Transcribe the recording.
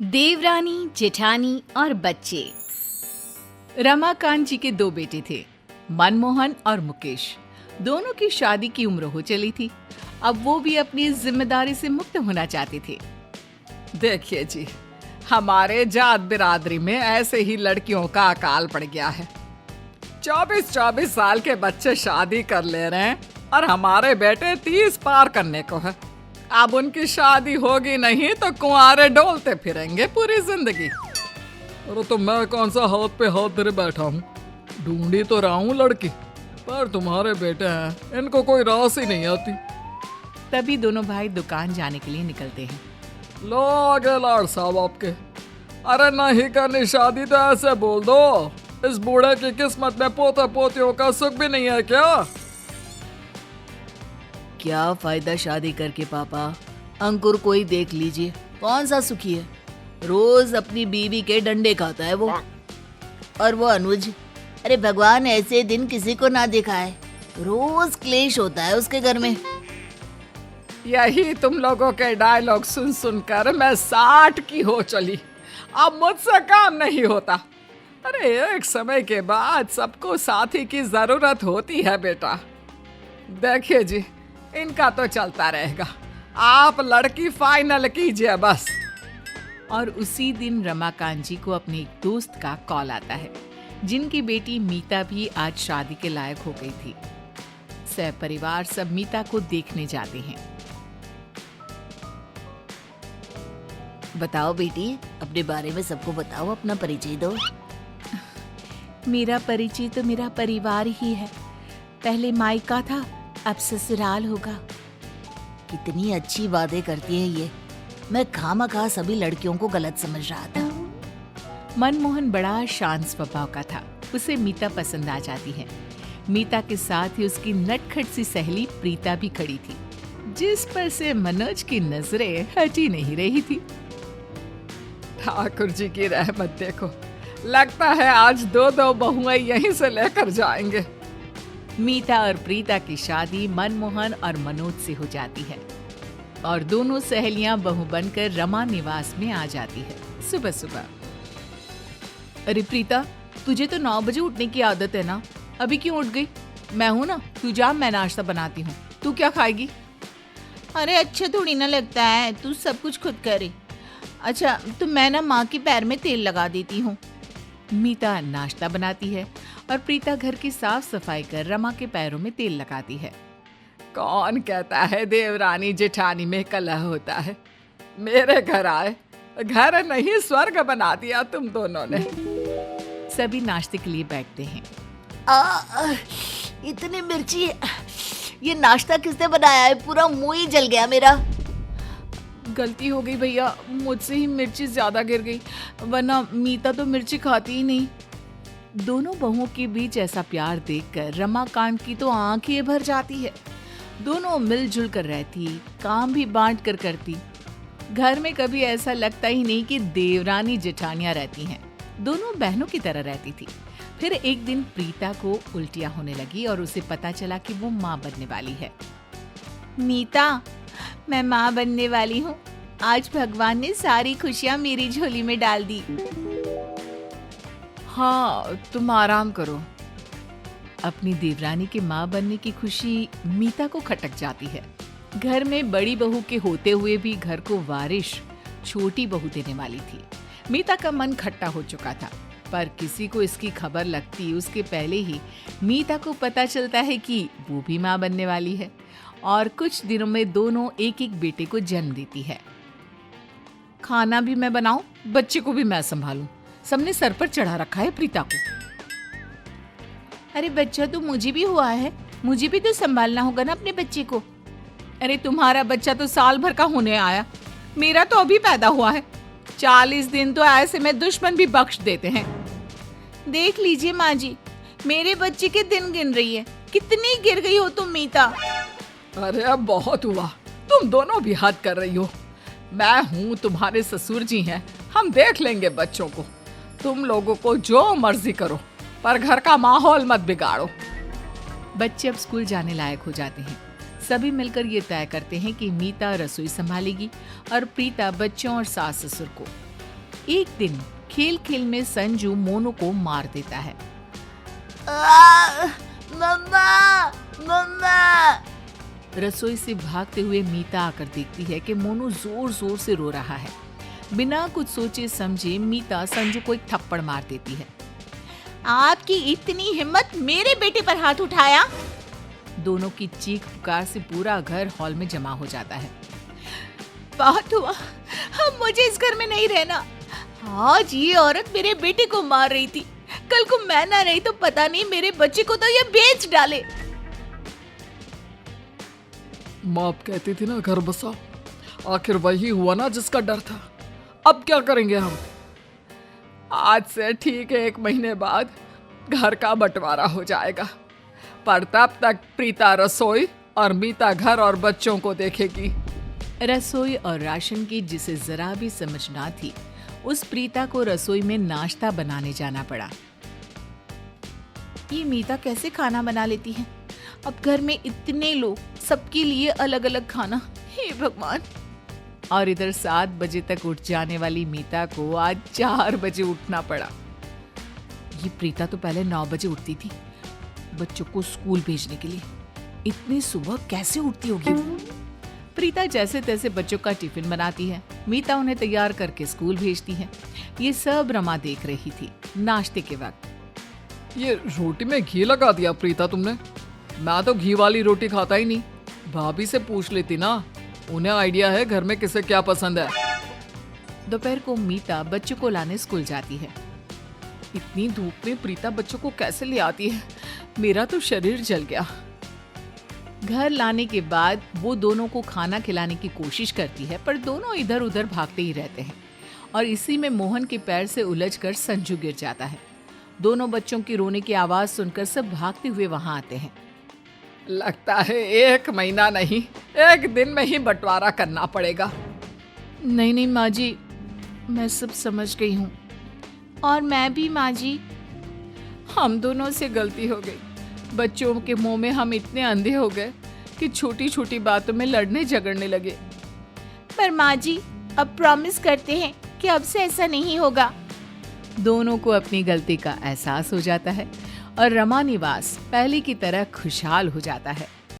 देवरानी, जेठानी और बच्चे। रमाकांत जी के दो बेटे थे, मनमोहन और मुकेश। दोनों की शादी की उम्र हो चली थी। अब वो भी अपनी जिम्मेदारी से मुक्त होना चाहते थे। देखिए जी, हमारे जात बिरादरी में ऐसे ही लड़कियों का अकाल पड़ गया है। 24-24 साल के बच्चे शादी कर ले रहे हैं और हमारे बेटे 30 पार करने को है। अब उनकी शादी होगी नहीं तो कुंवारे डोलते फिरेंगे पूरी जिंदगी। अरे तो मैं कौन सा हाथ पे हाथ धरे बैठा हूँ, ढूंढी तो रहा हूँ लड़की, पर तुम्हारे बेटे हैं, इनको कोई रास ही नहीं आती। तभी दोनों भाई दुकान जाने के लिए निकलते हैं। लो आगे लाड साहब आपके। अरे नहीं करनी शादी तो ऐसे बोल दो, इस बूढ़े की किस्मत में पोते पोतियों का सुख भी नहीं है क्या? क्या फायदा शादी करके पापा, अंकुर कोई देख लीजिए, कौन सा सुखी है। रोज अपनी बीवी के डंडे खाता है वो। और वो अनुज, अरे भगवान ऐसे दिन किसी को ना दिखाए, रोज क्लेश होता है उसके घर में। यही तुम लोगों के डायलॉग सुन सुनकर मैं 60 की हो चली। अब मुझसे काम नहीं होता। अरे एक समय के बाद सबको साथी की जरूरत होती है बेटा। देखिए जी, इनका तो चलता रहेगा, आप लड़की फाइनल कीजिए बस। और उसी दिन रमाकांत जी को अपने एक दोस्त का कॉल आता है, जिनकी बेटी मीता भी आज शादी के लायक हो गई थी। सह परिवार सब मीता को देखने जाते हैं। बताओ बेटी, अपने बारे में सबको बताओ, अपना परिचय दो। मेरा परिचय तो मेरा परिवार ही है। पहले मायका था, अब ससुराल होगा। कितनी अच्छी बातें करती है ये, मैं खामखा सभी लड़कियों को गलत समझ रहा था। मनमोहन बड़ा शांत स्वभाव का था, उसे मीता पसंद आ जाती है। मीता के साथ ही उसकी नटखट सी सहेली प्रीता भी खड़ी थी, जिस पर से मनोज की नजरें हटी नहीं रही थी। ठाकुर जी की रहमत देखो, लगता है आज दो बहुएं यहीं से लेकर जाएंगे। मीता और प्रीता की शादी मनमोहन और मनोज से हो जाती है और दोनों सहेलियां बहू बनकर रमा निवास में आ जाती है सुबह सुबह। अरे प्रीता, तुझे तो 9 बजे उठने की आदत है ना, अभी क्यों उठ गई? मैं हूं ना, तू जा, मैं नाश्ता बनाती हूँ। तू क्या खाएगी? अरे अच्छा थोड़ी ना लगता है, तू सब कुछ खुद करे। अच्छा तो मैं ना माँ के पैर में तेल लगा देती हूँ। मीता नाश्ता बनाती है और प्रीता घर की साफ सफाई कर रमा के पैरों में तेल लगाती है। कौन कहता है देवरानी जेठानी में कलह होता है? मेरे घर आए, घर नहीं स्वर्ग बना दिया तुम दोनों ने। सभी नाश्ते के लिए बैठते हैं। इतनी मिर्ची, ये नाश्ता किसने बनाया है? पूरा मुंह ही जल गया मेरा। गलती हो गई भैया, मुझसे ही मिर्ची ज्यादा गिर गई, वरना मीता तो मिर्ची खाती ही नहीं। दोनों बहुओं के बीच ऐसा प्यार देखकर रमाकांत की तो आंखें भर जाती है। दोनों मिलजुल कर रहती, काम भी बांट कर करती। घर में कभी ऐसा लगता ही नहीं कि देवरानी जेठानियां रहती हैं। दोनों बहनों की तरह रहती थी। फिर एक दिन प्रीता को उल्टियां होने लगी और उसे पता चला कि वो माँ बनने वाली है। मीता, मैं माँ बनने वाली हूँ। आज भगवान ने सारी खुशियाँ मेरी झोली में डाल दी। हाँ, तुम आराम करो। अपनी देवरानी के माँ बनने की खुशी मीता को खटक जाती है। घर में बड़ी बहू के होते हुए भी घर को वारिश छोटी बहू देने वाली थी। मीता का मन खट्टा हो चुका था, पर किसी को इसकी खबर लगती उसके पहले ही मीता को पता चलता है कि वो भी माँ बनने वाली है और कुछ दिनों में दोनों एक एक बेटे को जन्म देती है। खाना भी मैं बनाऊं, बच्चे को भी मैं संभालूं, सबने सर पर चढ़ा रखा है प्रीता को। अरे बच्चा तो मुझे भी हुआ है, मुझे भी तो संभालना होगा ना अपने बच्चे को। अरे तुम्हारा बच्चा तो साल भर का होने आया, मेरा तो अभी पैदा हुआ है। 40 दिन तो ऐसे में दुश्मन भी बख्श देते हैं। देख लीजिए माँ जी, मेरे बच्चे के दिन गिन रही है। कितनी गिर गई हो तुम मीता। अरे अब बहुत हुआ, तुम दोनों भी हद कर रही हो। मैं हूँ, तुम्हारे ससुर जी हैं, हम देख लेंगे बच्चों को। तुम लोगों को जो मर्जी करो, पर घर का माहौल मत बिगाड़ो। बच्चे अब स्कूल जाने लायक हो जाते हैं। सभी मिलकर ये तय करते हैं कि मीता रसोई संभालेगी और प्रीता बच्चों और सास ससुर को। एक दिन खेल खेल में संजू मोनू को मार देता है। मम्मा मम्मा। रसोई से भागते हुए मीता आकर देखती है कि मोनू जोर जोर से रो रहा है। बिना कुछ सोचे समझे मीता संजू को एक थप्पड़ मार देती है। आपकी इतनी हिम्मत मेरे बेटे पर हाथ उठाया? दोनों की चीख पुकार से पूरा घर हॉल में जमा हो जाता है। बहुत हुआ, अब मुझे इस घर में नहीं रहना। आज ये औरत मेरे बेटे को मार रही थी, कल को मैं ना रही तो पता नहीं मेरे बच्चे को तो ये बेच डाले। माँ कहती थी ना घर बसा, आखिर वही हुआ ना जिसका डर था। अब क्या करेंगे हम? आज से ठीक 1 महीने बाद घर का बंटवारा हो जाएगा, पर तब तक प्रीता रसोई और मीता घर और बच्चों को देखेगी। रसोई और राशन की जिसे जरा भी समझ ना थी, उस प्रीता को रसोई में नाश्ता बनाने जाना पड़ा। ये मीता कैसे खाना बना लेती है? अब घर में इतने लोग, सबके लिए अलग अलग खाना, हे भगवान। और इधर 7 बजे तक उठ जाने वाली मीता को आज 4 बजे उठना पड़ा। ये प्रीता तो पहले 9 बजे उठती थी बच्चों को स्कूल भेजने के लिए। इतनी सुबह कैसे उठती होगी वो? प्रीता जैसे तैसे बच्चों का टिफिन बनाती है, मीता उन्हें तैयार करके स्कूल भेजती है। ये सब रमा देख रही थी। नाश्ते के वक्त ये रोटी में घी लगा दिया प्रीता तुमने। मैं तो घी वाली रोटी खाता ही नहीं। भाभी से पूछ लेती ना, उन्हें आइडिया है घर में किसे क्या पसंद है। दोपहर को मीता बच्चों को लाने स्कूल जाती है। इतनी धूप में प्रीता बच्चों को कैसे ले आती है? मेरा तो शरीर जल गया। घर लाने के बाद वो दोनों को खाना खिलाने की कोशिश करती है, पर दोनों इधर उधर भागते ही रहते हैं और इसी में मोहन के पैर से उलझकर संजू गिर जाता है। दोनों बच्चों की रोने की आवाज सुनकर सब भागते हुए वहां आते हैं। लगता है 1 महीना नहीं, 1 दिन में ही बंटवारा करना पड़ेगा। नहीं नहीं माँ जी, मैं सब समझ गई हूँ। और मैं भी माँ जी। हम दोनों से गलती हो गई। बच्चों के मुंह में हम इतने अंधे हो गए कि छोटी छोटी बातों में लड़ने झगड़ने लगे। पर माँ जी, अब प्रॉमिस करते हैं कि अब से ऐसा नहीं होगा। दोनों को अपनी गलती का एहसास हो जाता है और रमा निवास पहले की तरह खुशहाल हो जाता है।